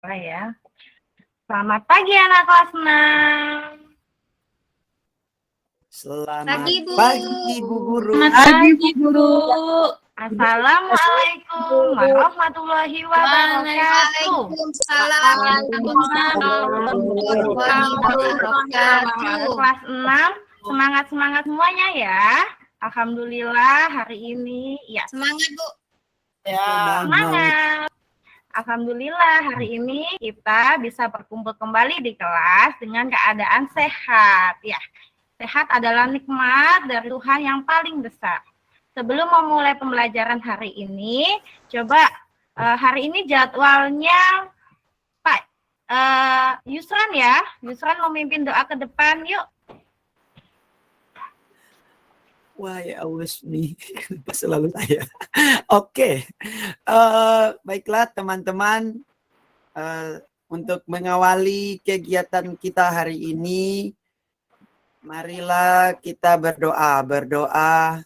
Ya. Selamat pagi anak kelas 6. Selamat Pagi, Bu. pagi, Bu Guru. Selamat pagi, Guru. Assalamualaikum warahmatullahi wabarakatuh. Waalaikumsalam warahmatullahi wabarakatuh. Kelas 6, semangat-semangat semuanya ya. Alhamdulillah hari ini ya. Semangat, Bu. Ya, Semangat. Alhamdulillah hari ini kita bisa berkumpul kembali di kelas dengan keadaan sehat ya. Sehat adalah nikmat dari Tuhan yang paling besar. Sebelum memulai pembelajaran hari ini, coba hari ini jadwalnya Pak Yusran ya. Yusran memimpin doa ke depan, yuk. wah ya awas nih, kenapa selalu saya? Oke, baiklah teman-teman, untuk mengawali kegiatan kita hari ini, marilah kita berdoa. Berdoa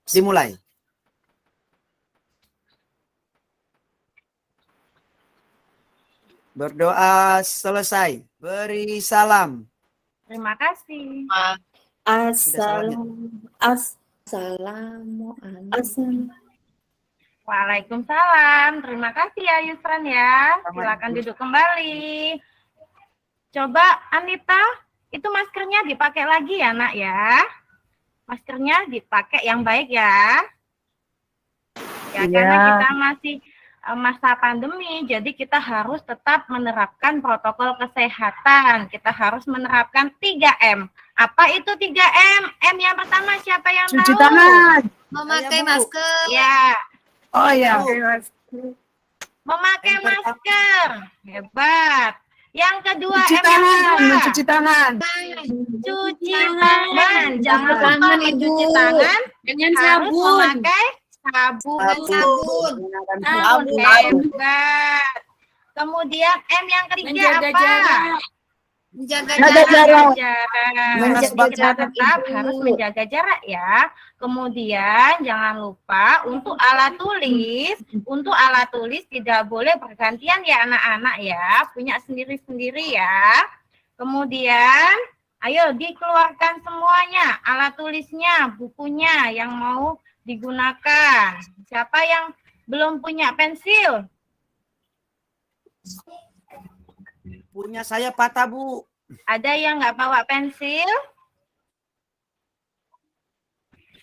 dimulai. Berdoa selesai. Beri salam. Terima kasih. Assalamualaikum. Waalaikumsalam. Terima kasih ya Yusran ya. Silakan duduk kembali. Coba Anita, itu maskernya dipakai lagi ya nak ya. Maskernya dipakai yang baik ya. Ya, karena kita masih masa pandemi, jadi kita harus tetap menerapkan protokol kesehatan. Kita harus menerapkan 3M. Apa itu 3M? M yang pertama siapa yang tahu? Cuci tangan. Memakai masker. Ya. Oh ya. Memakai masker. Hebat. Yang kedua, Cuci M yang tangan. kedua. Mencuci tangan. Cuci tangan. Jangan lupa mencuci tangan Dengan harus sabun. memakai sabun. Sabun. Hebat. Kemudian M yang ketiga Menjaga apa? jarak. Menjaga Jaga jarak. Jarak. Menjaga Kita jarak, tetap Ibu. harus menjaga jarak ya. Kemudian jangan lupa untuk alat tulis tidak boleh bergantian ya anak-anak ya, punya sendiri-sendiri ya. Kemudian ayo dikeluarkan semuanya, alat tulisnya, bukunya yang mau digunakan. Siapa yang belum punya pensil? Punya saya patah, Bu. Ada yang nggak bawa pensil?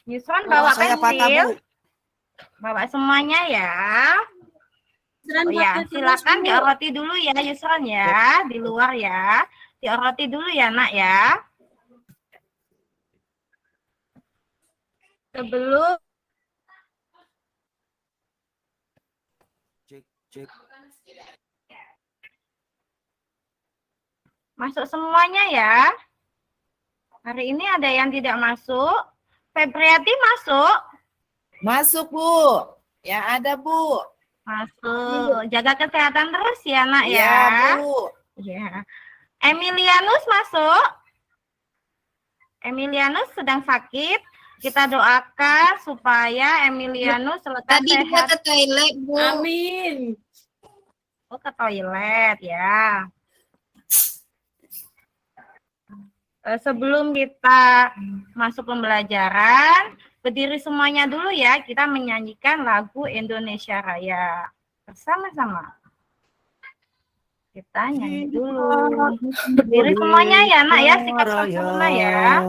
Yusron bawa saya patah, pensil? Bu. Bawa semuanya ya. Oh ya, silakan dioroti dulu ya Yusron ya, di luar ya. Dioroti dulu ya nak ya. Sebelum Cek. masuk semuanya ya. Hari ini ada yang tidak masuk. Febriati masuk? Masuk, Bu. Ya ada, Bu. Masuk. Jaga kesehatan terus ya nak ya. Ya, Bu. Ya. Emilianus masuk? Emilianus sedang sakit. Kita doakan supaya Emilianus lekas Tadi dia sehat. ke toilet, Bu. Amin. Oh, ke toilet ya. Sebelum kita masuk pembelajaran, berdiri semuanya dulu ya. Kita menyanyikan lagu Indonesia Raya bersama-sama. Kita nyanyi dulu. Berdiri semuanya ya nak ya, sikap sempurna ya.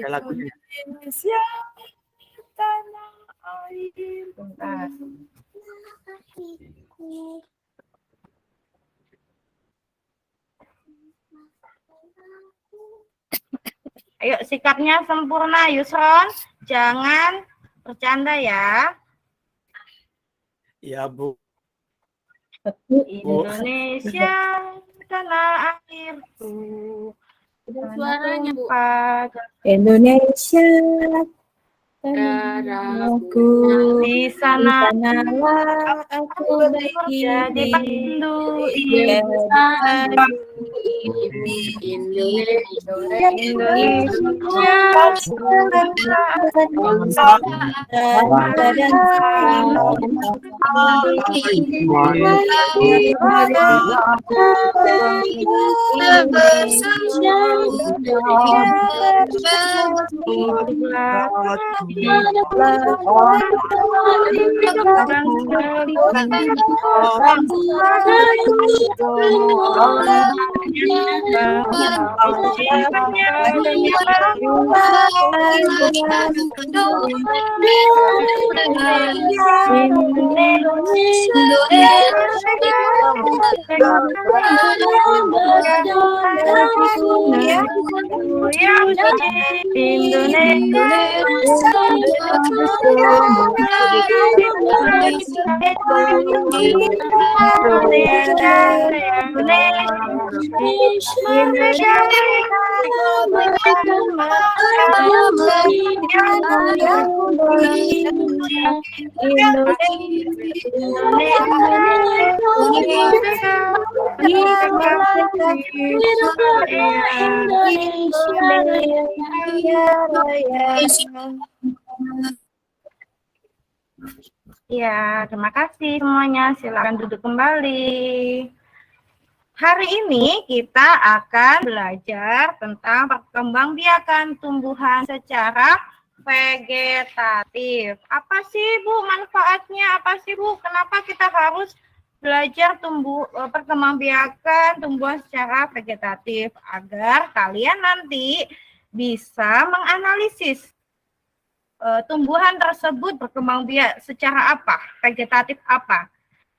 Lagunya. Indonesia, tanah air. Bentar. Ayo sikapnya sempurna Yusron, jangan bercanda ya. Ya, Bu. Indonesia tanah airku. Suaranya, Bu. Indonesia, Darahku. Di sana sanalah aku jadi berdiri. pandu Iya. Ya, terima kasih semuanya. Silakan duduk kembali. Hari ini kita akan belajar tentang perkembangbiakan tumbuhan secara vegetatif. Apa sih Bu manfaatnya? Apa sih Bu? Kenapa kita harus belajar perkembangbiakan tumbuhan secara vegetatif? Agar kalian nanti bisa menganalisis tumbuhan tersebut berkembang biak secara apa, vegetatif apa.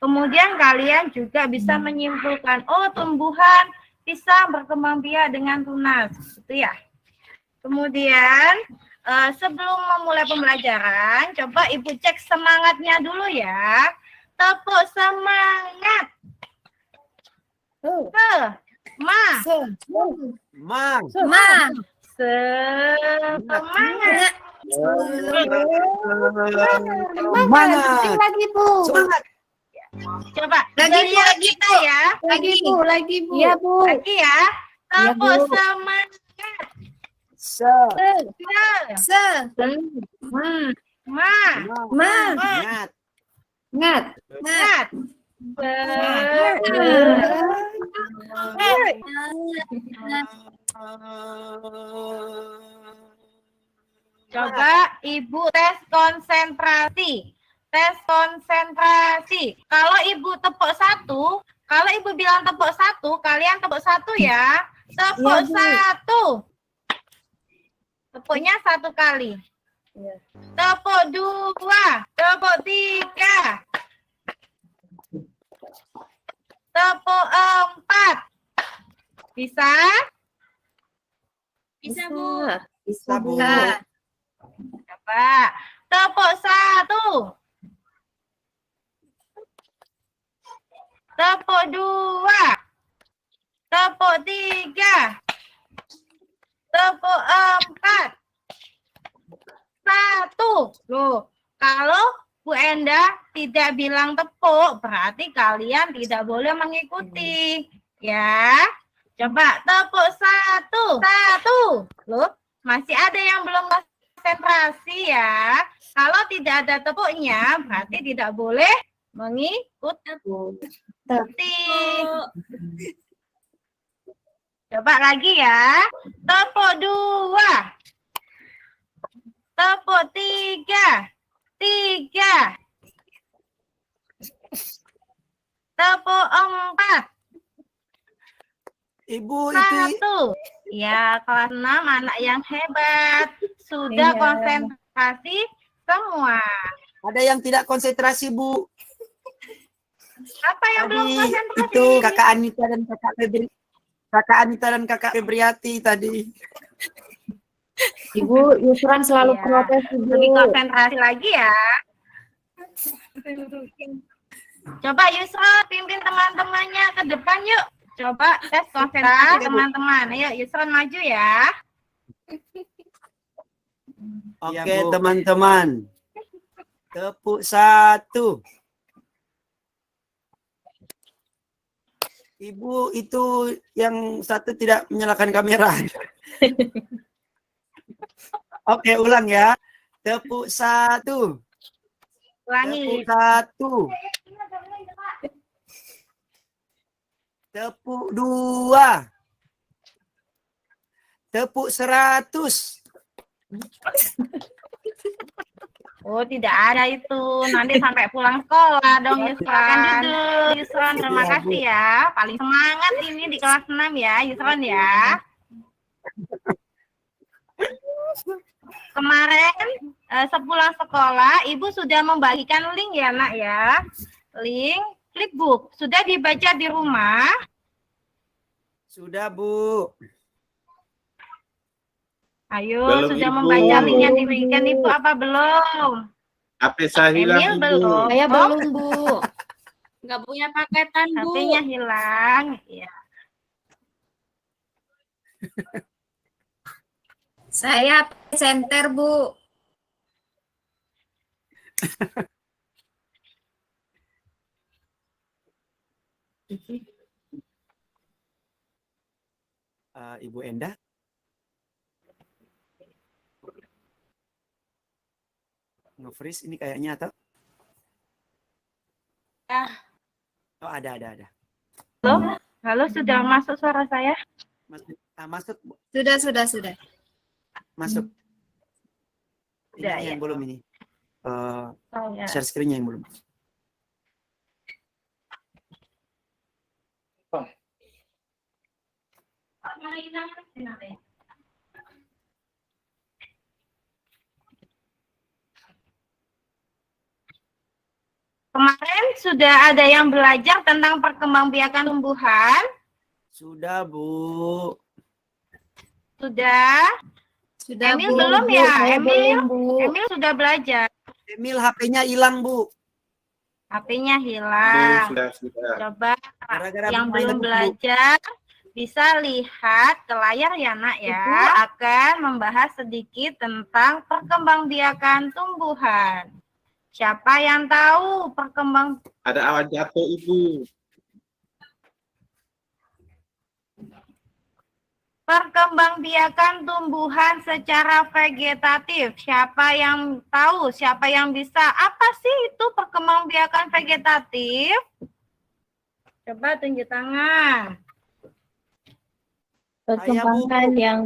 Kemudian kalian juga bisa menyimpulkan, oh tumbuhan bisa berkembang biak dengan tunas, gitu ya. Kemudian sebelum memulai pembelajaran, coba Ibu cek semangatnya dulu ya. Tepuk semangat. Semangat. Semangat. Lagi Bu. Semangat. Coba Lagi kita ya. Lagi Bu. Iya Bu. Lagi ya. Tepuk semangat. Semangat. Coba Ibu tes konsentrasi. Tes konsentrasi. Kalau Ibu tepuk satu, kalau Ibu bilang tepuk satu, kalian tepuk satu ya. Tepuk satu. Tepuknya satu kali. Tepuk dua. Tepuk tiga. Tepuk empat. Bisa? Bisa Bu. Bisa, Bu. Coba. Tepuk satu. Tepuk dua. Tepuk tiga. Tepuk empat. Satu. Loh, kalau Bu Enda tidak bilang tepuk, berarti kalian tidak boleh mengikuti. Ya. Coba tepuk satu. Satu. Loh, masih ada yang belum konsentrasi ya. Kalau tidak ada tepuknya, berarti tidak boleh mengikuti. Coba lagi ya. Tepuk dua. Tepuk tiga. Tiga. Tepuk empat. Ibu itu Satu. Ya, kelas 6 anak yang hebat. Sudah konsentrasi semua. ada yang tidak konsentrasi, Bu. Apa yang belum Tadi konsentrasi? itu Kakak Anita dan Kakak Febri. Kakak Anita dan Kakak Febriati tadi. Ibu Yusran selalu Iya. protes Ibu. Lebih konsentrasi lagi ya. Coba Yusra pimpin teman-temannya ke depan yuk. Coba tes konsentrasi teman-teman. Ayo Yusran maju ya. Oke, teman-teman. Tepuk satu. Ibu itu yang satu tidak menyalakan kamera. Oke, ulang ya. Tepuk 1. Ulangi. Tepuk 1. Tepuk 2. Tepuk 100. Oh, tidak ada itu. Nanti sampai pulang sekolah dong, Yusron. Duduk. Yusron, terima Iya, Bu. kasih ya. Paling semangat ini di kelas 6 ya, Yusron ya. Kemarin sepulang sekolah, Ibu sudah membagikan link ya, Nak ya. Link flipbook. Sudah dibaca di rumah? Sudah, Bu. Ayo, Belum, sudah Ibu. membaca linknya diberikan Ibu apa belum? HP saya hilang, Emil Ibu. belum. Saya Oh, belum, Bu. Nggak punya paketan, Bu. HP-nya hilang. Ya. Saya center, Bu. Ibu Endah. Nge-freeze ini kayaknya atau? Oh, ada. Halo, sudah masuk suara saya? Masuk, Bu. Sudah. Masuk. Udah, Ini yang ya. belum ini. Oh, ya. Share screen-nya yang belum. Kemarin sudah ada yang belajar tentang perkembangbiakan tumbuhan? Sudah, Bu. Sudah? Sudah, Emil Bu. belum Bu, ya? saya Emil? belum, Bu. Emil sudah belajar. Emil HP-nya hilang, Bu. HP-nya Belum, hilang. sudah. Coba Gara-gara yang bermain belum terus, Bu. belajar bisa lihat ke layar ya, Nak ya. Akan membahas sedikit tentang perkembangbiakan tumbuhan. Siapa yang tahu Ada awan jatuh, Ibu. perkembangbiakan tumbuhan secara vegetatif? Siapa yang tahu? Siapa yang bisa? Apa sih itu perkembangbiakan vegetatif? Coba tunjuk tangan. Perkembangan yang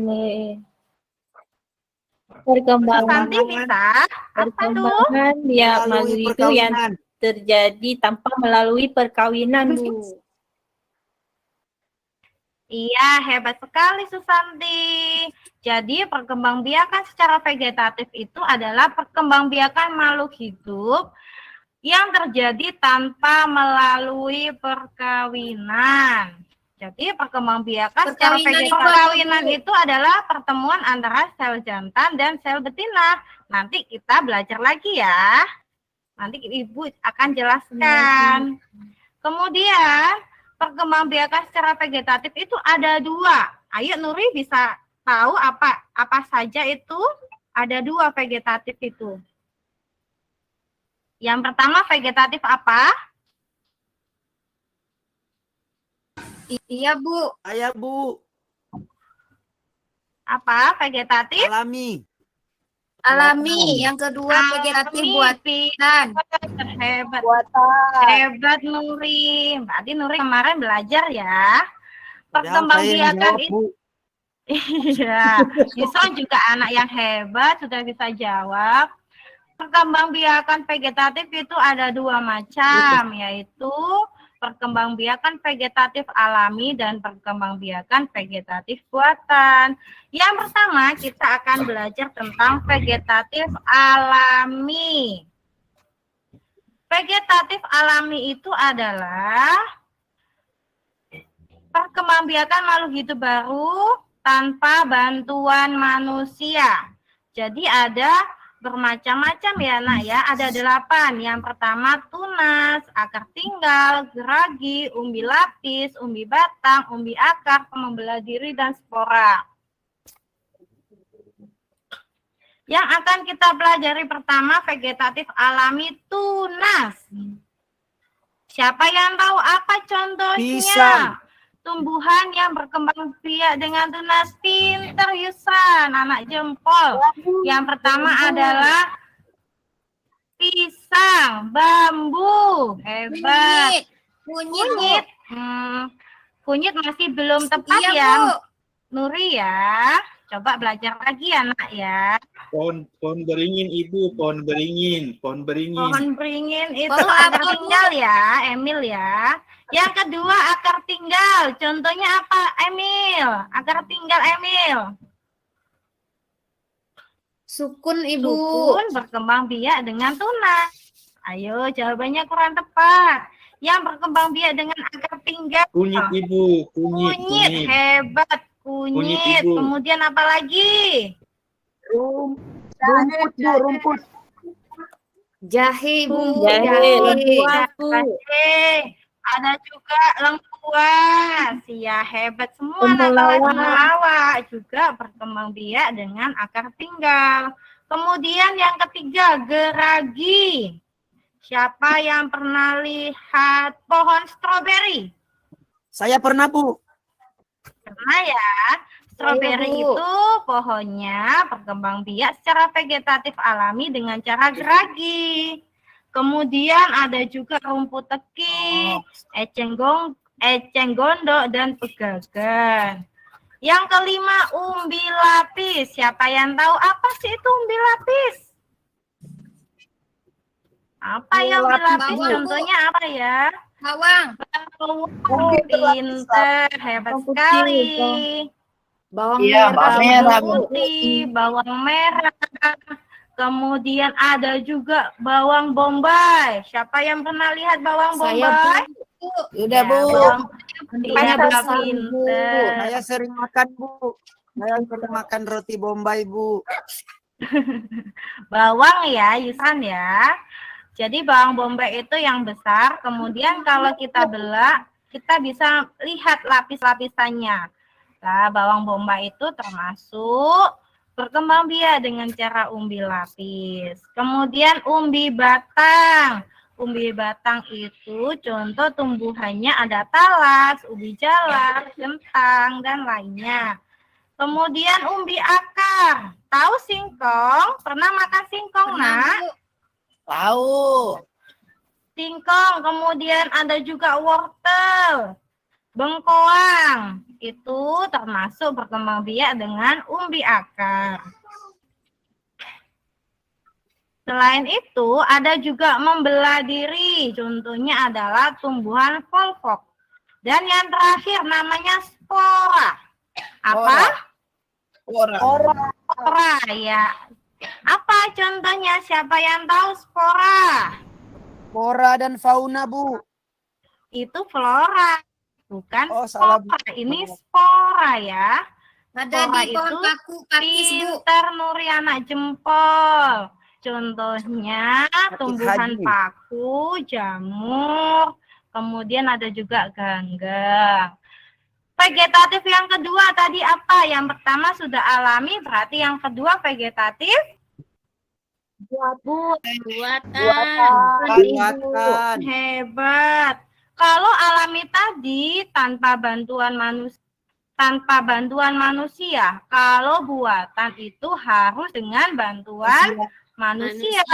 perkembangan Santi bisa? Apa tuh? perkembangan yang Melalui malu itu yang perkawinan. terjadi tanpa melalui perkawinan, Bu. Iya, hebat sekali Susanti. Jadi perkembangbiakan secara vegetatif itu adalah perkembangbiakan makhluk hidup yang terjadi tanpa melalui perkawinan. Jadi perkembangbiakan secara vegetatif perkawinan itu adalah pertemuan antara sel jantan dan sel betina. Nanti kita belajar lagi ya. Nanti Ibu akan jelaskan. Kemudian perkembangbiakan secara vegetatif itu ada 2. Ayo Nuri bisa tahu apa saja itu? Ada 2 vegetatif itu. Yang pertama vegetatif apa? Iya, Bu. Ayah, Bu. Apa vegetatif? Alami. Alami. Yang kedua vegetatif buatan. Hebat. Buatan. Hebat Nuri. Berarti Nuri kemarin belajar ya. Padahal saya yang Perkembangbiakan jawab, itu. Bu. Iya. Yusron juga anak yang hebat, sudah bisa jawab. Perkembangbiakan vegetatif itu ada 2 macam, yaitu perkembangbiakan vegetatif alami dan perkembangbiakan vegetatif buatan. Yang pertama kita akan belajar tentang vegetatif alami. Vegetatif alami itu adalah perkembangbiakan makhluk hidup baru tanpa bantuan manusia. Jadi ada bermacam-macam ya Nak ya, ada 8. Yang pertama tunas, akar tinggal, geragi, umbi lapis, umbi batang, umbi akar, pembelah diri, dan spora. Yang akan kita pelajari pertama vegetatif alami tunas. Siapa yang tahu apa contohnya? Pisang. tumbuhan yang berkembang biak dengan tunas. Pinter Yusran, anak jempol. Yang pertama adalah pisang, bambu. Hebat. Kunyit. Kunyit masih belum tepat Iya, ya, Bu. Nuri ya. Coba belajar lagi ya, Nak ya. Pohon beringin ibu, pohon beringin. Pohon beringin itu Pohon akar apa, Bu? tinggal ya, Emil ya. Yang kedua akar tinggal. Contohnya apa, Emil? Akar tinggal Emil. Sukun, Ibu. Sukun berkembang biak dengan tunas. Ayo, jawabannya kurang tepat. Yang berkembang biak dengan akar tinggal. Kunyit ibu, Kunyit, hebat. Kunyit, Kunyit. Ibu. Kemudian apa lagi? Rumput, Bu, rumput. Jahe, Bu. Jahe, lengkuas, Bu. Jahe. Ada juga lengkuas. Ya, hebat semua Temulawak. temulawak juga berkembang biak dengan akar tinggal. Kemudian yang ketiga, geragi. Siapa yang pernah lihat pohon stroberi? Saya pernah, Bu. Pernah ya. Stroberi Bu. itu pohonnya berkembang biak secara vegetatif alami dengan cara geragi. Kemudian ada juga rumput teki, eceng gondok, dan pegagan. Yang kelima, umbi lapis. Siapa yang tahu apa sih itu umbi lapis? Apa ya umbi lapis? Bawang, Bu. Contohnya apa ya? Bawang. Pinter, hebat Bawang putih, sekali. Bawang Iya, merah. bawang merah, Bu. Putih, bawang merah. Kemudian ada juga bawang bombay. Siapa yang pernah lihat bawang Saya, bombay? Bu. Udah, Bu. Bawang Saya besar, pinter. Saya sering makan, Bu. Saya sering makan roti Bombay, Bu. Bawang ya, Yusan ya. Jadi bawang bombay itu yang besar. Kemudian kalau kita belah, kita bisa lihat lapis-lapisannya. Nah, bawang bombay itu termasuk berkembang biak dengan cara umbi lapis. Kemudian umbi batang. Umbi batang itu contoh tumbuhannya ada talas, ubi jalar, kentang, dan lainnya. Kemudian umbi akar. Tahu singkong? Pernah makan singkong, Nak? Tahu. Singkong. Kemudian ada juga wortel. Bengkoang. Itu termasuk berkembang biak dengan umbi akar. Selain itu, ada juga membelah diri. Contohnya adalah tumbuhan volvok. Dan yang terakhir namanya spora. Apa? Spora, ya. Apa contohnya? Siapa yang tahu spora? Flora dan fauna, Bu. Itu flora. Bukan Oh, salah, Bu. spora. Ini spora ya. Ada Spora di pohon itu paku pakis, Bu. Pinter Nuri anak jempol. Contohnya tumbuhan Haji. paku, jamur, kemudian ada juga ganggang. Vegetatif yang kedua tadi apa? Yang pertama sudah alami, berarti yang kedua vegetatif. Buatan. Hebat. Kalau alami tadi tanpa bantuan manusia, kalau buatan itu harus dengan bantuan manusia.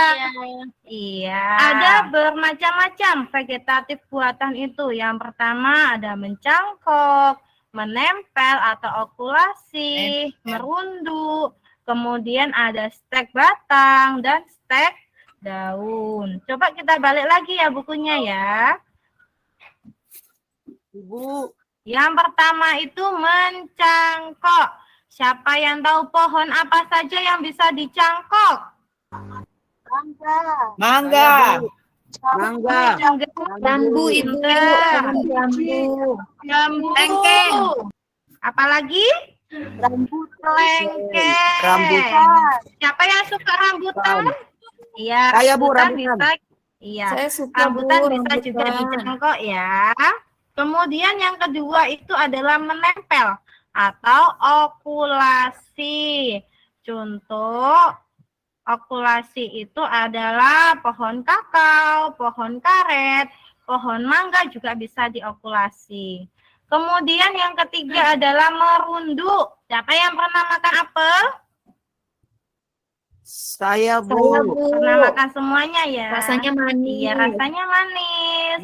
Iya. Ada bermacam-macam vegetatif buatan itu. Yang pertama ada mencangkok, menempel atau okulasi, merunduk. Kemudian ada stek batang dan stek daun. Coba kita balik lagi ya bukunya ya. Ibu. Yang pertama itu mencangkok. Siapa yang tahu pohon apa saja yang bisa dicangkok? Mangga. Mangga. Bambu, Ibu. Jambu. Lengkeng. Apalagi? Lengkeng. Rambutan. Siapa yang suka rambutan? Iya, Saya, Bu, rambutan rambutan. bisa. Iya, Saya suka, rambutan Bu, bisa juga rambutan. dicangkok ya. Kemudian yang kedua itu adalah menempel atau okulasi. Contoh okulasi itu adalah pohon kakao, pohon karet, pohon mangga juga bisa diokulasi. Kemudian yang ketiga adalah merunduk. Siapa yang pernah makan apel? Saya, Bu. Saya, Bu. Pernah makan semuanya ya? Rasanya manis. Iya, rasanya manis.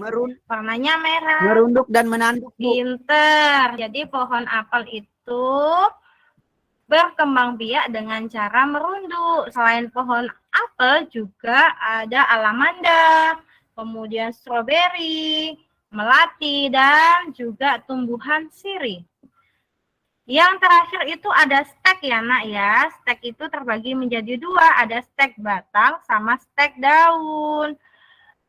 Warnanya merah. Merunduk dan menanduk, Bu. Pinter. Jadi pohon apel itu berkembang biak dengan cara merunduk. Selain pohon apel juga ada alamanda, kemudian stroberi, melati, dan juga tumbuhan sirih. Yang terakhir itu ada stek ya nak ya. Stek itu terbagi menjadi dua. Ada stek batang sama stek daun.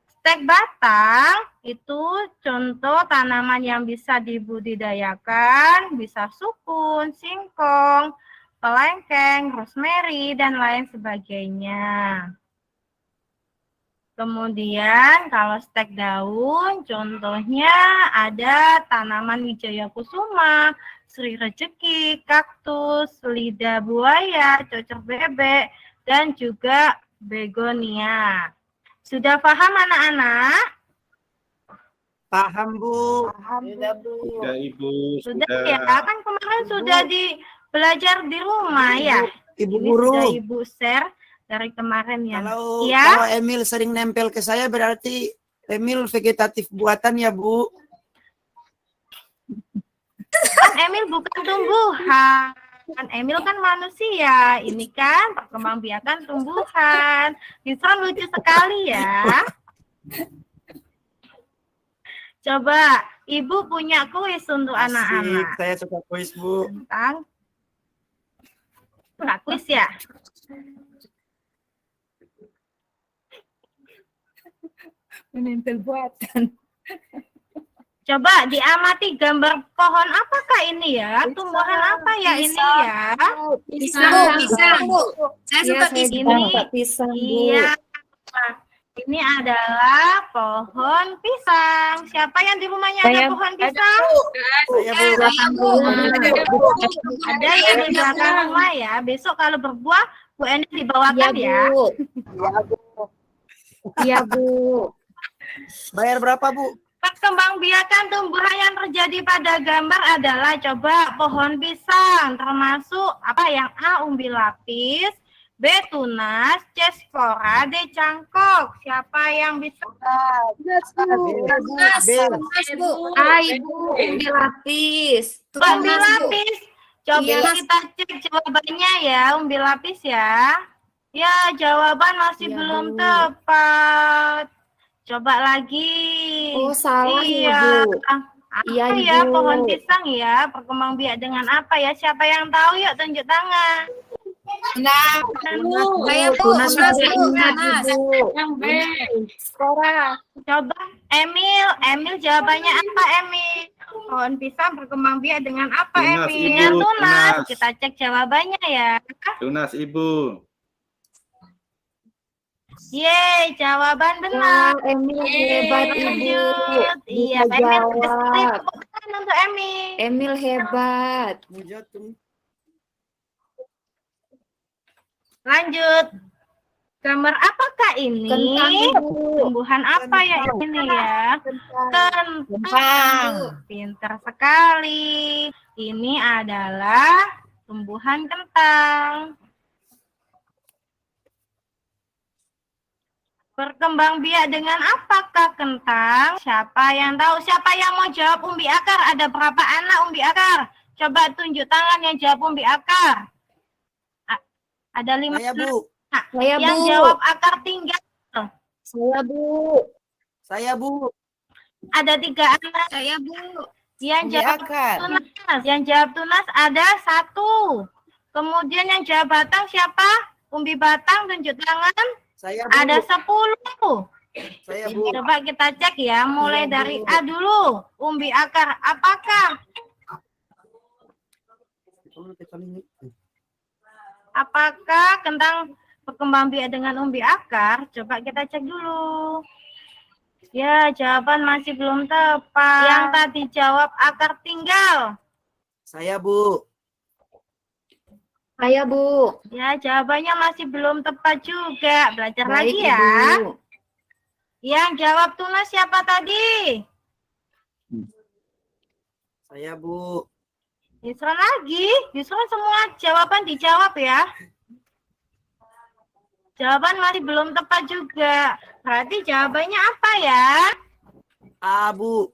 Stek batang itu contoh tanaman yang bisa dibudidayakan. Bisa sukun, singkong, pelengkeng, rosemary, dan lain sebagainya. Kemudian kalau stek daun, contohnya ada tanaman wijaya kusuma, sri rejeki, kaktus, lidah buaya, cocor bebek, dan juga begonia. Sudah paham anak-anak? Paham, Bu. Sudah, Bu. Sudah, Ibu. Sudah ya, kan kemarin sudah belajar di rumah ya. Ibu Ini Guru. sudah Ibu share dari kemarin ya. Kalau Ya. Emil sering nempel ke saya berarti Emil vegetatif buatan ya, Bu. Kan Emil bukan tumbuhan. Kan Emil kan manusia. Ini kan perkembangbiakan tumbuhan. Bisa lucu sekali ya. Coba, Ibu punya kuis untuk anak-anak. Saya suka kuis, Bu. Tentang enggak kuis ya? Menempel buatan. Coba diamati gambar pohon apakah ini ya? Tumbuhan apa ya ini ya? Pisang. Saya Iya, suka saya pisang. juga suka pisang, Bu. Iya. Ini adalah pohon pisang. Siapa yang di rumahnya ada Saya- pohon pisang? Saya, Bu. Ada yang di belakang rumah ya. Besok kalau berbuah, Bu Eni Iya, dibawakan ya. Bu. Iya, Bu. Bayar berapa, Bu? Perkembangbiakan tumbuhan yang terjadi pada gambar adalah coba pohon pisang, termasuk apa yang A. Umbi lapis, B. Tunas, C. Spora, D. Cangkok. Siapa yang bisa? Bu. Ibu, umbi lapis. Umbi lapis. Coba Iya. kita cek jawabannya ya, umbi lapis ya. Ya, jawaban masih Iya, belum Bu. tepat. Coba lagi. Oh, salah Iya. ya, Bu. Apa Iya, ya Ibu. pohon pisang ya? Berkembangbiak dengan apa ya? Siapa yang tahu? Yuk tunjuk tangan. Nah, saya, Bu. Tunas Tunas, juga Bu. ingat, Tunas. Ibu. Yang B. Coba Emil jawabannya apa Emil? Pohon pisang berkembangbiak dengan apa Tunas, Emil? Ibu, Tunas. tunas. Kita cek jawabannya ya. Tunas, Ibu. Yeay, jawaban benar. Emil hebat, Ibu. Lanjut. Iya, Bisa Emil. jawab. Tepuk tangan untuk Emil. Emil hebat. Lanjut. Gambar apakah ini? Kentang, Ibu. Tumbuhan apa ya ini ya? Kentang. Kentang. Pinter sekali. Ini adalah tumbuhan kentang. Berkembang biak dengan apakah kentang? Siapa yang tahu? Siapa yang mau jawab umbi akar? Ada berapa anak umbi akar? Coba tunjuk tangan yang jawab umbi akar. Ada 5 Saya, anak. Bu. Saya, Yang Bu. jawab akar tinggal. Saya, Bu. Saya, Bu. Ada 3 anak. Saya, Bu. Yang Umbi jawab akar. tunas. Yang jawab tunas ada 1. Kemudian yang jawab batang siapa? Umbi batang, tunjuk tangan. Saya, Bu. Ada 10. Saya, Bu. Coba kita cek ya, mulai Iya, dari Bu. A dulu. Umbi akar, apakah kentang berkembang biak dengan umbi akar? Coba kita cek dulu. Ya, jawaban masih belum tepat. Yang tadi jawab akar tinggal. Saya, Bu. Saya, Bu. Ya, jawabannya masih belum tepat juga. Belajar Baik, lagi ya. Ibu. Yang jawab tunas siapa tadi? Saya, Bu. Yusron lagi. Yusron semua jawaban dijawab ya. Jawaban masih belum tepat juga. Berarti jawabannya apa ya? A, Bu.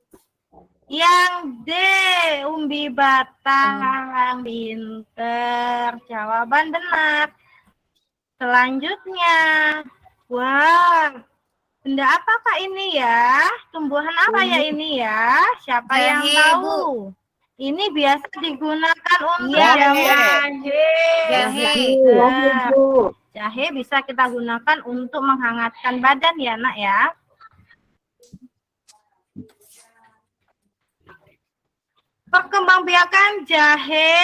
Yang D, umbi batang. Pinter. Jawaban benar. Selanjutnya. Wah. Benda apakah ini ya? Tumbuhan apa ya ini ya? Siapa yang Jahe, tahu? Ini biasa digunakan untuk Jahe. Jahe. Jahe. Jahe bisa kita gunakan untuk menghangatkan badan ya, Nak ya. Perkembangbiakan jahe.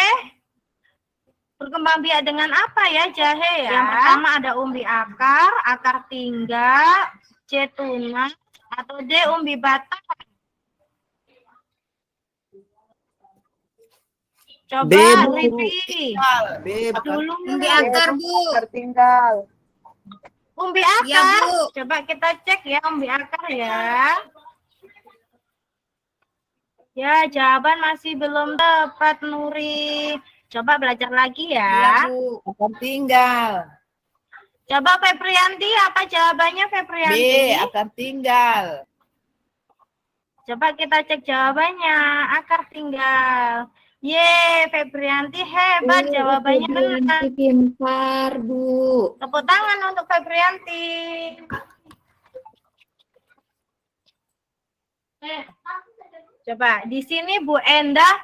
Berkembangbiak dengan apa ya jahe ya? Yang pertama ada umbi akar, akar tinggal, C tunas, atau D umbi batang. Coba B, Bu. Rifki. B, Dulu Umbi akar, Bu. tertinggal. umbi Iya, akar. Bu. Coba kita cek ya umbi akar ya. Ya, jawaban masih belum tepat, Nuri. Coba belajar lagi Iya, ya. Bu. Akar tinggal. Coba Febrianti, apa jawabannya B. Febrianti? Akar tinggal. Coba kita cek jawabannya. Akar tinggal. Ye, Febrianti hebat, jawabannya benar. Pintar, Bu. Tepuk tangan untuk Febrianti. Coba di sini Bu Endah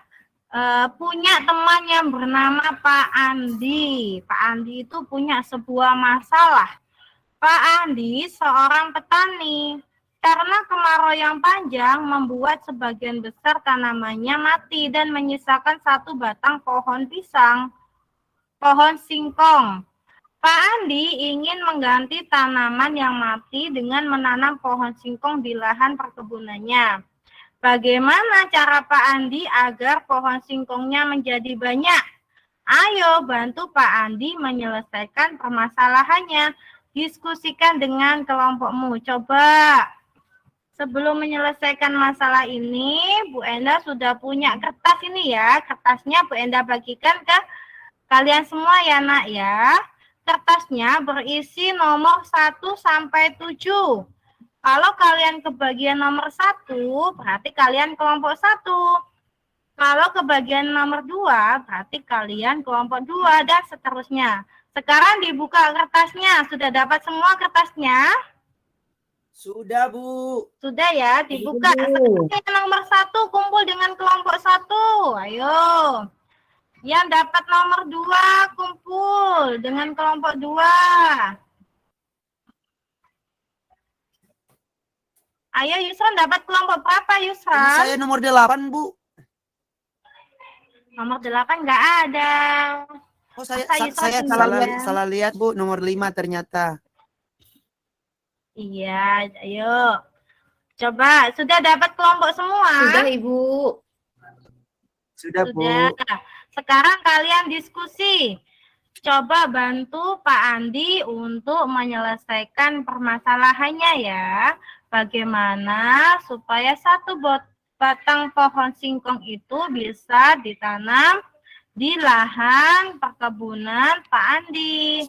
punya teman yang bernama Pak Andi. Pak Andi itu punya sebuah masalah. Pak Andi seorang petani. Karena kemarau yang panjang membuat sebagian besar tanamannya mati dan menyisakan satu batang pohon pisang, pohon singkong. Pak Andi ingin mengganti tanaman yang mati dengan menanam pohon singkong di lahan perkebunannya. Bagaimana cara Pak Andi agar pohon singkongnya menjadi banyak? Ayo bantu Pak Andi menyelesaikan permasalahannya. Diskusikan dengan kelompokmu. Coba. Sebelum menyelesaikan masalah ini, Bu Enda sudah punya kertas ini ya. Kertasnya Bu Enda bagikan ke kalian semua ya, Nak ya. Kertasnya berisi nomor 1 sampai 7. Kalau kalian kebagian nomor 1, berarti kalian kelompok 1. Kalau kebagian nomor 2, berarti kalian kelompok 2 dan seterusnya. Sekarang dibuka kertasnya. Sudah dapat semua kertasnya? Sudah, Bu. Sudah ya, dibuka. Sekarang nomor 1 kumpul dengan kelompok 1. Ayo. Yang dapat nomor 2 kumpul dengan kelompok 2. Ayo Yusran, dapat kelompok berapa Yusran? Saya nomor 8, Bu. Nomor 8 nggak ada. Oh, saya Masa Yusran saya tinggal? salah lihat, Bu. Nomor 5 ternyata. Iya, ayo. Coba, sudah dapat kelompok semua? Sudah, Ibu. Sudah, Bu. Sudah. Sekarang kalian diskusi. Coba bantu Pak Andi untuk menyelesaikan permasalahannya ya. Bagaimana supaya satu batang pohon singkong itu bisa ditanam di lahan perkebunan Pak Andi.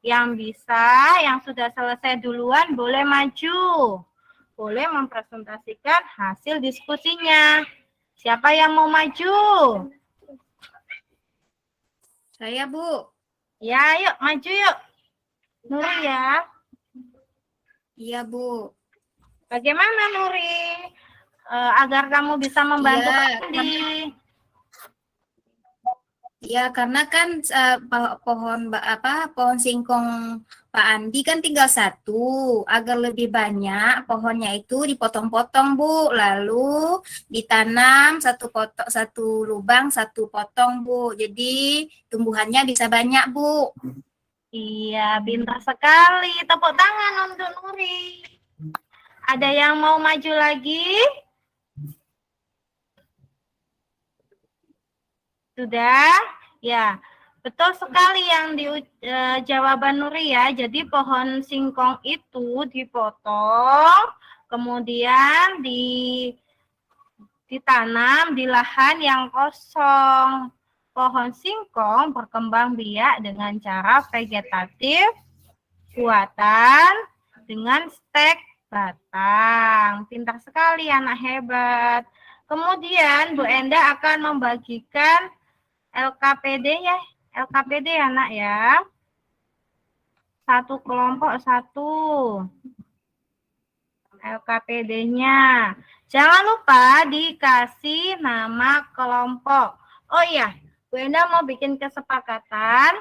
Yang bisa, yang sudah selesai duluan boleh maju. Boleh mempresentasikan hasil diskusinya. Siapa yang mau maju? Saya, Bu. Ya, yuk maju yuk. Nuri ya. Iya, Bu. Bagaimana Nuri? Agar kamu bisa membantu Iya, Pak Andi. Ya, karena kan pohon singkong Pak Andi kan tinggal 1. Agar lebih banyak pohonnya itu dipotong-potong, Bu. Lalu ditanam satu lubang, 1 potong, Bu. Jadi tumbuhannya bisa banyak, Bu. Iya, pintar sekali. Tepuk tangan untuk Nuri. Ada yang mau maju lagi? Sudah? Ya, betul sekali yang di jawaban Nuri ya. Jadi pohon singkong itu dipotong, kemudian ditanam di lahan yang kosong. Pohon singkong berkembang biak dengan cara vegetatif buatan dengan stek batang. Pintar sekali, anak hebat. Kemudian Bu Enda akan membagikan LKPD ya. LKPD anak ya. Satu kelompok satu. LKPD-nya. Jangan lupa dikasih nama kelompok. Oh iya, Bu Enda mau bikin kesepakatan.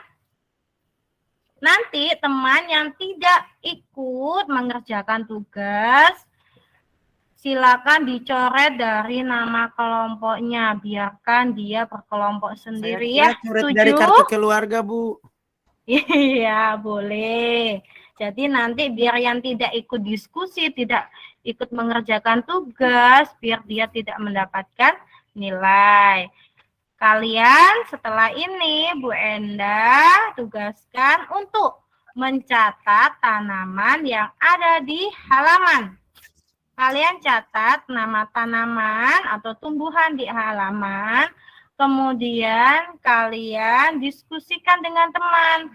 Nanti teman yang tidak ikut mengerjakan tugas, silakan dicoret dari nama kelompoknya. Biarkan dia berkelompok sendiri ya. Coret Setuju? dari kartu keluarga, Bu. Iya, boleh. Jadi nanti biar yang tidak ikut diskusi, tidak ikut mengerjakan tugas, biar dia tidak mendapatkan nilai. Kalian setelah ini Bu Enda tugaskan untuk mencatat tanaman yang ada di halaman. Kalian catat nama tanaman atau tumbuhan di halaman. Kemudian kalian diskusikan dengan teman.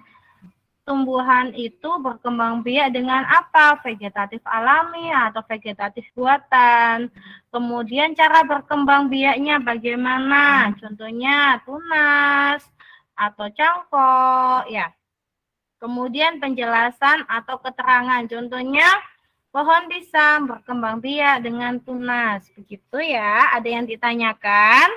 Tumbuhan itu berkembang biak dengan apa? Vegetatif alami atau vegetatif buatan. Kemudian cara berkembang biaknya bagaimana? Contohnya tunas atau cangkok ya. Kemudian penjelasan atau keterangan. Contohnya pohon pisang berkembang biak dengan tunas. Begitu ya. Ada yang ditanyakan?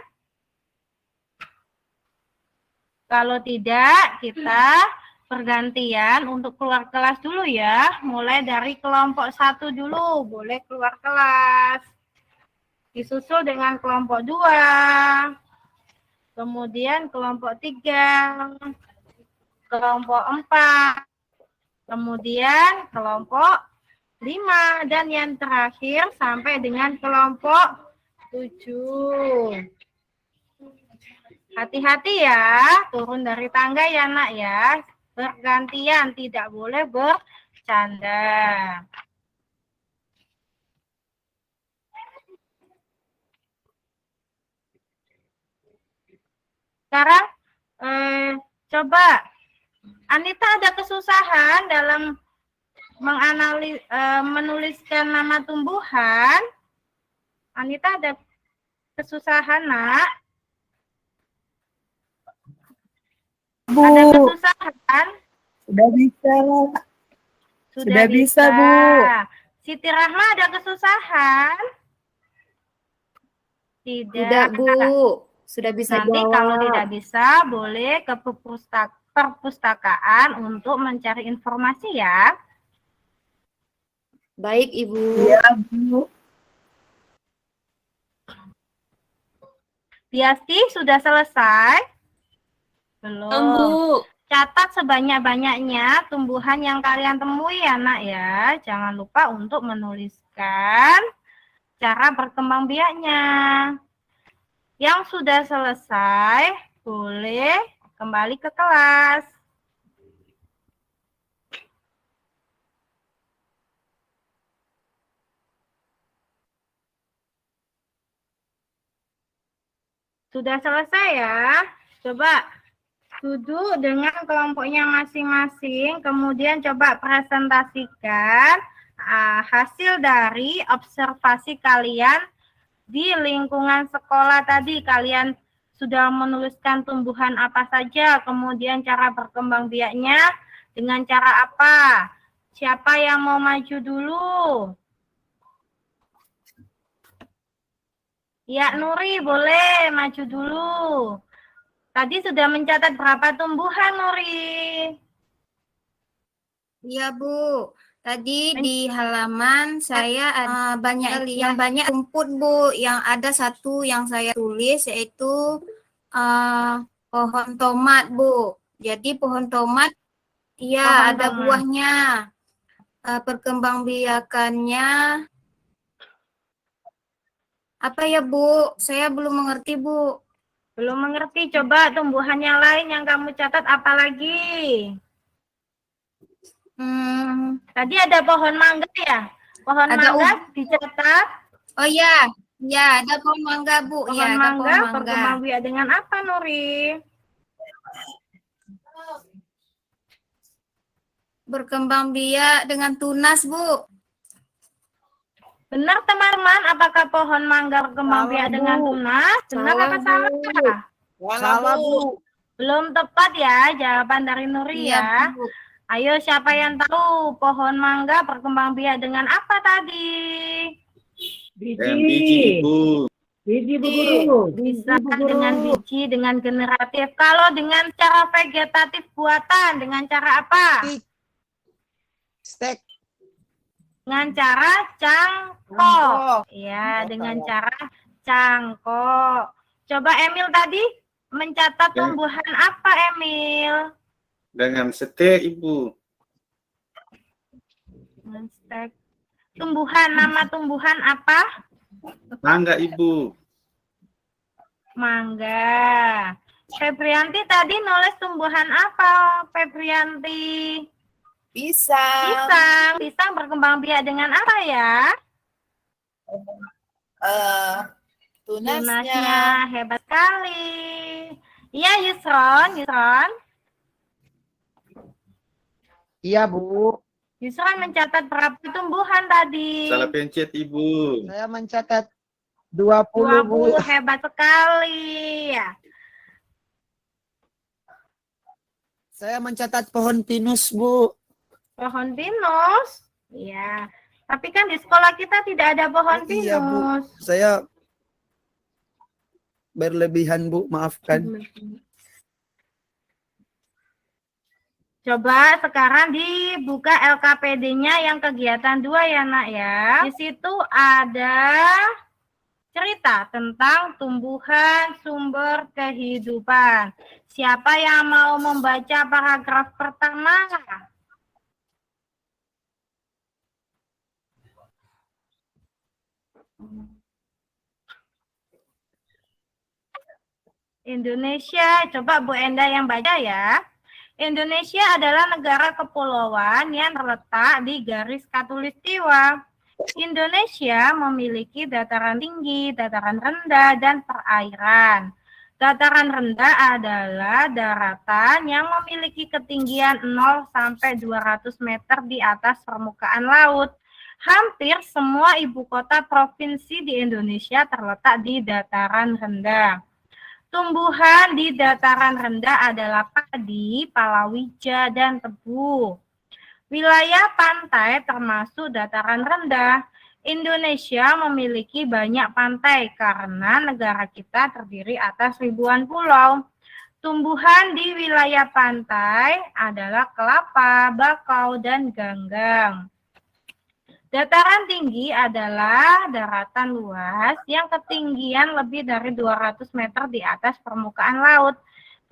Kalau tidak, kita pergantian untuk keluar kelas dulu ya. Mulai dari kelompok 1 dulu, boleh keluar kelas. Disusul dengan kelompok 2. Kemudian kelompok 3. Kelompok 4. Kemudian kelompok 5. Dan yang terakhir sampai dengan kelompok 7. Hati-hati ya, turun dari tangga ya nak ya. Bergantian, tidak boleh bercanda. Sekarang coba Anita ada kesusahan dalam menuliskan nama tumbuhan. Anita ada kesusahan nak? Bu, Ada kesusahan? sudah bisa. Sudah bisa, Bu. Siti Rahma ada kesusahan? Tidak, Bu. Sudah bisa Nanti jawab. kalau tidak bisa, boleh ke perpustakaan untuk mencari informasi ya. Baik, Ibu. Iya, Bu. Biasti sudah selesai? Belum. Bu. Catat sebanyak-banyaknya tumbuhan yang kalian temui ya nak ya. Jangan lupa untuk menuliskan cara berkembang biaknya. Yang sudah selesai boleh kembali ke kelas. Sudah selesai ya. Coba duduk dengan kelompoknya masing-masing, kemudian coba presentasikan hasil dari observasi kalian di lingkungan sekolah tadi. Kalian sudah menuliskan tumbuhan apa saja, kemudian cara berkembang biaknya dengan cara apa. Siapa yang mau maju dulu? Ya, Nuri, boleh maju dulu. Tadi sudah mencatat berapa tumbuhan, Nuri? Iya, Bu. Tadi di halaman saya ada banyak rumput, Bu. Yang ada satu yang saya tulis yaitu pohon tomat, Bu. Jadi pohon tomat, iya, ada buahnya. Perkembangbiakannya apa ya, Bu? Saya belum mengerti, Bu. Belum mengerti, coba tumbuhan yang lain yang kamu catat apa lagi? Tadi ada pohon mangga ya? Pohon Ada mangga dicatat? Oh ya, Ya, ada pohon mangga, Bu. Pohon Ya, ada mangga pohon mangga. berkembang biak dengan apa, Nuri? Berkembang biak dengan tunas, Bu. Benar, teman-teman. Apakah pohon mangga berkembang Salah, biak dengan Bu. tunas? Benar apa salah? Salah, Bu. Belum tepat ya jawaban dari Nuri Iya, ya. Bu. Ayo, siapa yang tahu pohon mangga berkembang biak dengan apa tadi? Dengan biji Ibu. Biji, Bu Guru. Bisa dengan biji, dengan generatif. Kalau dengan cara vegetatif buatan, dengan cara apa? Stek. Dengan cara cangkok. Ya, dengan cara cangkok. Coba Emil tadi mencatat Ya. tumbuhan apa, Emil? Dengan setek Ibu. Dengan stek. Tumbuhan, nama tumbuhan apa? Mangga Ibu. Mangga. Febrianti tadi nulis tumbuhan apa, Febrianti? Pisang. Pisang berkembang biak dengan apa ya? Tunasnya. Hebat sekali. Iya, Yusron. Iya, Bu. Yusron mencatat berapa tumbuhan tadi? Salah pencet Ibu. Saya mencatat 20, Bu. 20, hebat sekali. Ya. Saya mencatat pohon pinus, Bu. Pohon pinus. Ya. Tapi kan di sekolah kita tidak ada pohon Iya, Bu. pinus. Saya berlebihan, Bu. Maafkan. Coba sekarang dibuka LKPD-nya yang kegiatan 2 ya, Nak ya. Di situ ada cerita tentang tumbuhan sumber kehidupan. Siapa yang mau membaca paragraf pertama? Indonesia, coba Bu Enda yang baca ya. Indonesia adalah negara kepulauan yang terletak di garis khatulistiwa. Indonesia memiliki dataran tinggi, dataran rendah, dan perairan. Dataran rendah adalah daratan yang memiliki ketinggian 0 sampai 200 meter di atas permukaan laut. Hampir semua ibu kota provinsi di Indonesia terletak di dataran rendah. Tumbuhan di dataran rendah adalah padi, palawija, dan tebu. Wilayah pantai termasuk dataran rendah. Indonesia memiliki banyak pantai karena negara kita terdiri atas ribuan pulau. Tumbuhan di wilayah pantai adalah kelapa, bakau, dan ganggang. Dataran tinggi adalah daratan luas yang ketinggian lebih dari 200 meter di atas permukaan laut.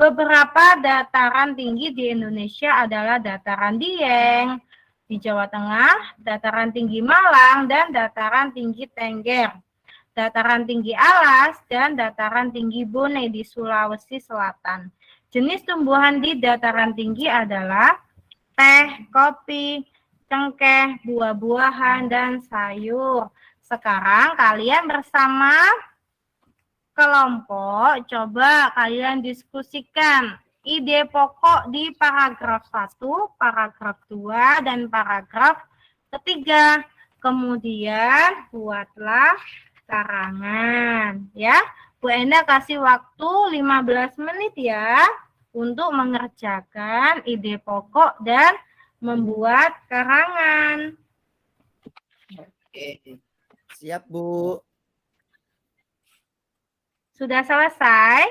Beberapa dataran tinggi di Indonesia adalah dataran Dieng di Jawa Tengah, dataran tinggi Malang, dan dataran tinggi Tengger, dataran tinggi Alas, dan dataran tinggi Bone di Sulawesi Selatan. Jenis tumbuhan di dataran tinggi adalah teh, kopi, cengkeh, buah-buahan, dan sayur. Sekarang kalian bersama kelompok, coba kalian diskusikan ide pokok di paragraf 1, paragraf 2, dan paragraf ketiga. Kemudian buatlah karangan. Ya, Bu Enda kasih waktu 15 menit ya untuk mengerjakan ide pokok dan membuat karangan. Oke. Siap, Bu. Sudah selesai?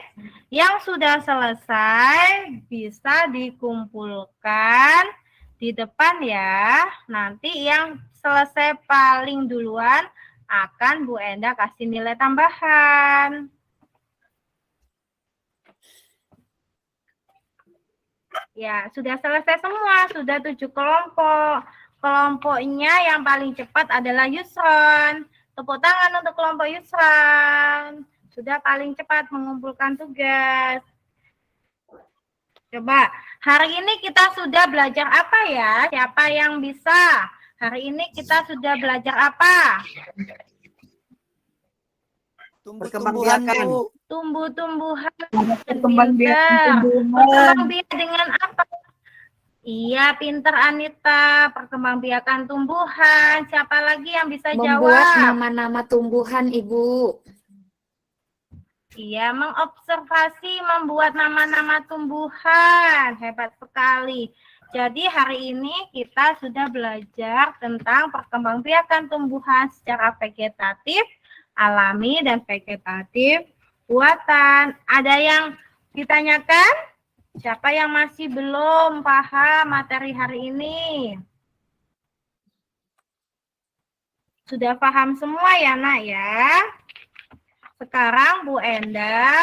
Yang sudah selesai bisa dikumpulkan di depan ya. Nanti yang selesai paling duluan akan Bu Enda kasih nilai tambahan. Ya, sudah selesai semua, sudah 7 kelompok. Kelompoknya yang paling cepat adalah Yusron. Tepuk tangan untuk kelompok Yusron. Sudah paling cepat mengumpulkan tugas. Coba, hari ini kita sudah belajar apa ya? Siapa yang bisa? Hari ini kita sudah belajar apa? Perkembangbiakan. Bu. Tumbuh-tumbuhan. Perkembangbiakan tumbuhan. Perkembangbiakan dengan apa? Iya, pinter Anita. Perkembangbiakan tumbuhan. Siapa lagi yang bisa Membuat jawab? nama-nama tumbuhan, Ibu. Iya, mengobservasi, membuat nama-nama tumbuhan. Hebat sekali. Jadi hari ini kita sudah belajar tentang perkembangbiakan tumbuhan secara vegetatif, alami, dan vegetatif buatan. Ada yang ditanyakan? Siapa yang masih belum paham materi hari ini? Sudah paham semua ya, Nak ya? Sekarang Bu Enda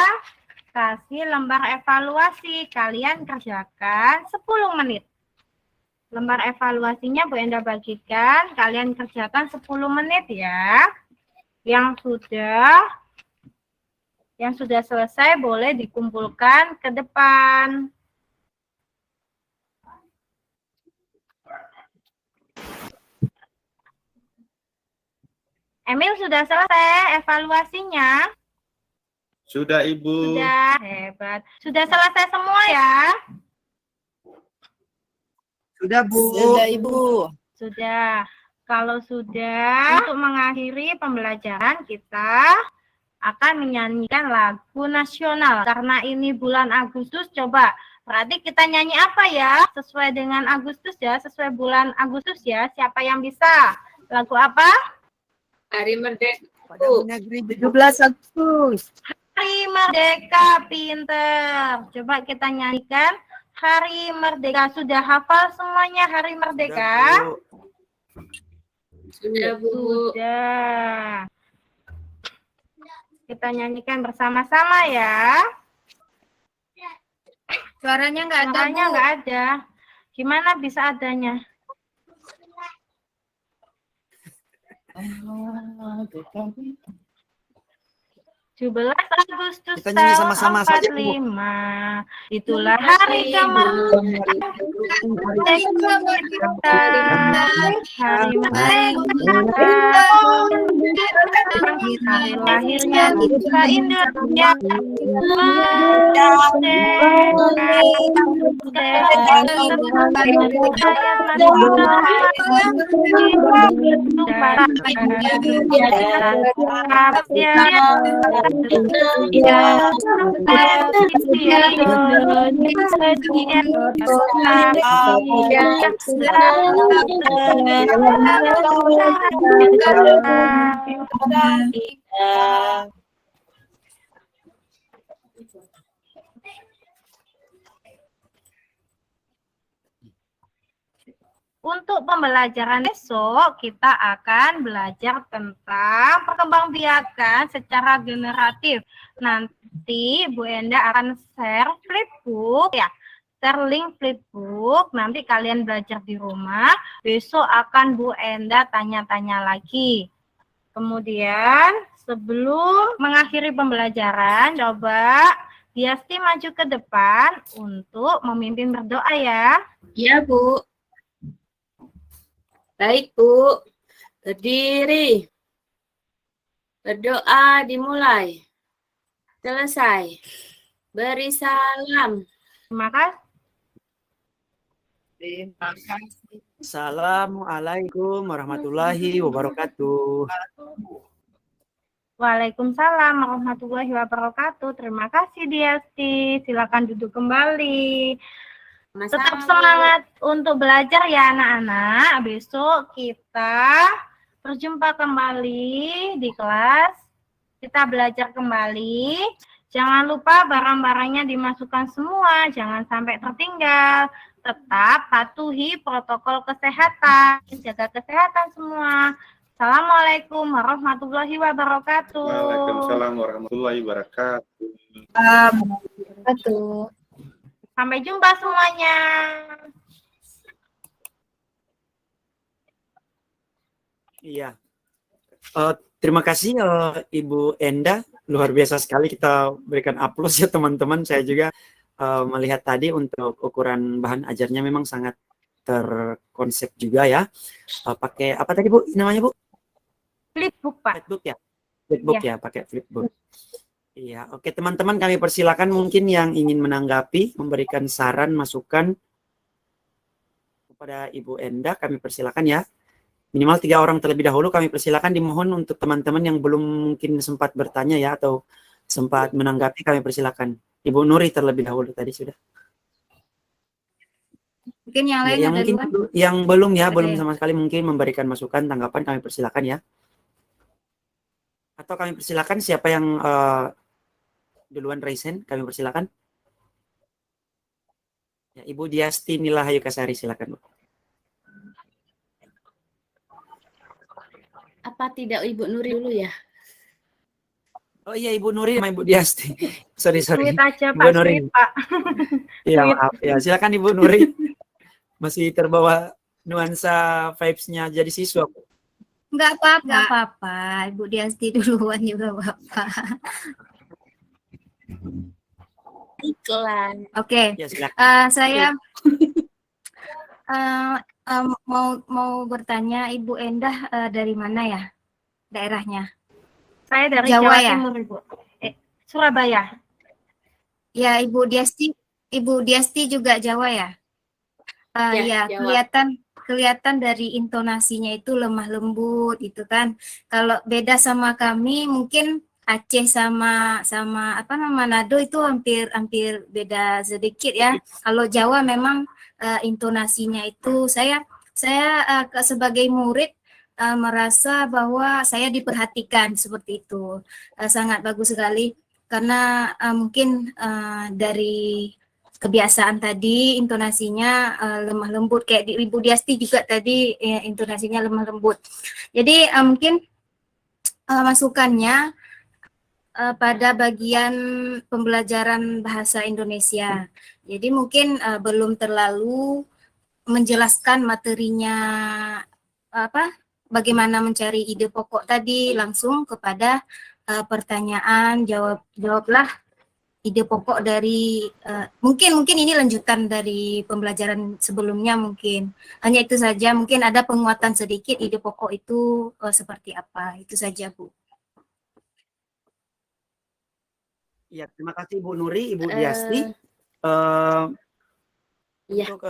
kasih lembar evaluasi. Kalian kerjakan 10 menit. Lembar evaluasinya Bu Enda bagikan. Kalian kerjakan 10 menit ya. Yang sudah selesai boleh dikumpulkan ke depan. Emil sudah selesai evaluasinya? Sudah Ibu. Sudah, hebat. Sudah selesai semua ya? Sudah, Bu. Sudah, Ibu. Sudah. Kalau sudah, untuk mengakhiri pembelajaran kita akan menyanyikan lagu nasional. Karena ini bulan Agustus, coba berarti kita nyanyi apa ya? Sesuai dengan Agustus ya, sesuai bulan Agustus ya. Siapa yang bisa? Lagu apa? Hari Merdeka. Pada negeri 17 Agustus. Hari Merdeka, pinter. Coba kita nyanyikan Hari Merdeka. Sudah hafal semuanya Hari Merdeka? Sudah, Bu. Sudah. Kita nyanyikan bersama-sama ya. Suaranya nggak ada, Suaranya Bu. nggak ada. Gimana bisa adanya? 17 Agustus Kita nyanyi tahun sama-sama saja, Bu. 45. Itulah hari kemerdekaan kita. Hari merdeka. Hari lahirnya bangsa Indonesia. Untuk pembelajaran besok, kita akan belajar tentang perkembangbiakan secara generatif. Nanti Bu Enda akan share flipbook ya. Share link flipbook, nanti kalian belajar di rumah. Besok akan Bu Enda tanya-tanya lagi. Kemudian sebelum mengakhiri pembelajaran, coba Diasti maju ke depan untuk memimpin berdoa ya. Ya, Bu. Baik, Bu. Berdiri. Berdoa dimulai. Selesai. Beri salam. Terima kasih. Assalamualaikum warahmatullahi wabarakatuh. Waalaikumsalam warahmatullahi wabarakatuh. Terima kasih Diasti. Silakan duduk kembali. Tetap semangat untuk belajar ya anak-anak. Besok kita berjumpa kembali di kelas. Kita belajar kembali. Jangan lupa barang-barangnya dimasukkan semua. Jangan sampai tertinggal. Tetap patuhi protokol kesehatan. Jaga kesehatan semua. Assalamualaikum warahmatullahi wabarakatuh. Waalaikumsalam warahmatullahi wabarakatuh. Betul. Sampai jumpa semuanya. Iya. Terima kasih Ibu Enda. Luar biasa sekali, kita berikan aplaus ya teman-teman. Saya juga melihat tadi untuk ukuran bahan ajarnya memang sangat terkonsep juga ya. Pakai apa tadi Bu namanya Bu? Flipbook Pak. Flipbook ya. Flipbook ya, pakai flipbook. Iya, oke teman-teman, kami persilakan mungkin yang ingin menanggapi, memberikan saran, masukan kepada Ibu Enda, kami persilakan ya. Minimal 3 orang terlebih dahulu, kami persilakan. Dimohon untuk teman-teman yang belum mungkin sempat bertanya ya, atau sempat menanggapi, kami persilakan. Ibu Nuri terlebih dahulu tadi sudah. Mungkin yang lain Ya, yang ada mungkin duluan. yang belum ya, Ada belum ya? sama sekali mungkin memberikan masukan, tanggapan, kami persilakan ya. Atau kami persilakan siapa yang duluan raise hand, kami persilakan. Ya, Ibu Diasti Nilahayu Kasari, silakan Bu. Apa tidak Ibu Nuri dulu ya? Oh iya, Ibu Nuri sama Ibu Diasti. Sorry. Sweet aja Ibu Pak, Nuri. sweet Pak. Iya, Sweet. maaf. Ya, silakan Ibu Nuri. Masih terbawa nuansa vibes-nya jadi siswa. Enggak apa-apa. Ibu Diasti duluan juga Bapak. Iklan. Oke. Ya, silakan. Saya mau bertanya Ibu Endah dari mana ya daerahnya? Saya dari Jawa Jawa ya? Timur, Ibu. Surabaya. Ya, Ibu Diasti juga Jawa ya? Ya, Ya, Jawa. kelihatan dari intonasinya itu lemah lembut itu kan. Kalau beda sama kami mungkin Aceh sama Manado itu hampir beda sedikit ya. Kalau Jawa memang intonasinya itu saya sebagai murid merasa bahwa saya diperhatikan seperti itu. Sangat bagus sekali karena mungkin dari kebiasaan tadi intonasinya lemah lembut kayak di Ibu Diasti juga tadi intonasinya lemah lembut. Jadi mungkin masukannya pada bagian pembelajaran bahasa Indonesia. Jadi mungkin belum terlalu menjelaskan materinya bagaimana mencari ide pokok tadi, langsung kepada pertanyaan, jawablah ide pokok dari mungkin ini lanjutan dari pembelajaran sebelumnya mungkin. Hanya itu saja, mungkin ada penguatan sedikit ide pokok itu seperti apa. Itu saja, Bu. Ya, terima kasih Bu Nuri, Ibu Eh, Diasti. Iya. Untuk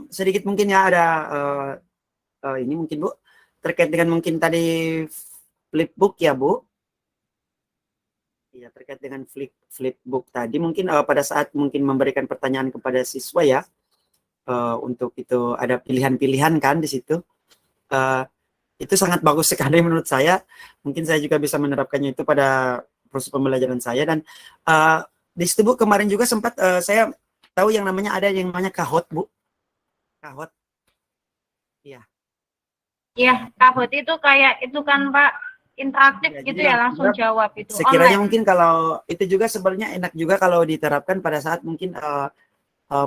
sedikit mungkin ya ada ini mungkin Bu, terkait dengan mungkin tadi flipbook ya Bu. Iya, terkait dengan flipbook tadi mungkin pada saat mungkin memberikan pertanyaan kepada siswa ya, untuk itu ada pilihan-pilihan kan di situ. Itu sangat bagus sekali menurut saya. Mungkin saya juga bisa menerapkannya itu pada proses pembelajaran saya. Dan di situ Bu, kemarin juga sempat saya tahu yang namanya ada yang namanya Kahoot Bu. Kahoot. Iya. Iya, Kahoot itu kayak itu kan Pak, interaktif Ya, gitu jadi ya, langsung jawab itu. sekiranya Online. mungkin kalau itu juga sebenarnya enak juga kalau diterapkan pada saat mungkin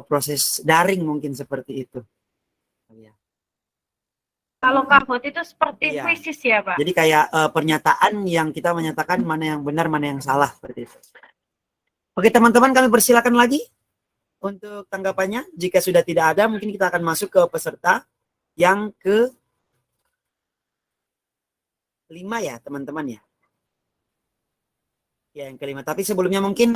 proses daring mungkin seperti itu. Ya. Kalau Kahoot itu seperti Iya. kuisis ya Pak. Jadi kayak pernyataan yang kita menyatakan mana yang benar, mana yang salah seperti itu. Oke teman-teman, kami persilakan lagi untuk tanggapannya. Jika sudah tidak ada, mungkin kita akan masuk ke peserta yang ke-5 ya teman-teman ya. Ya yang kelima. Tapi sebelumnya mungkin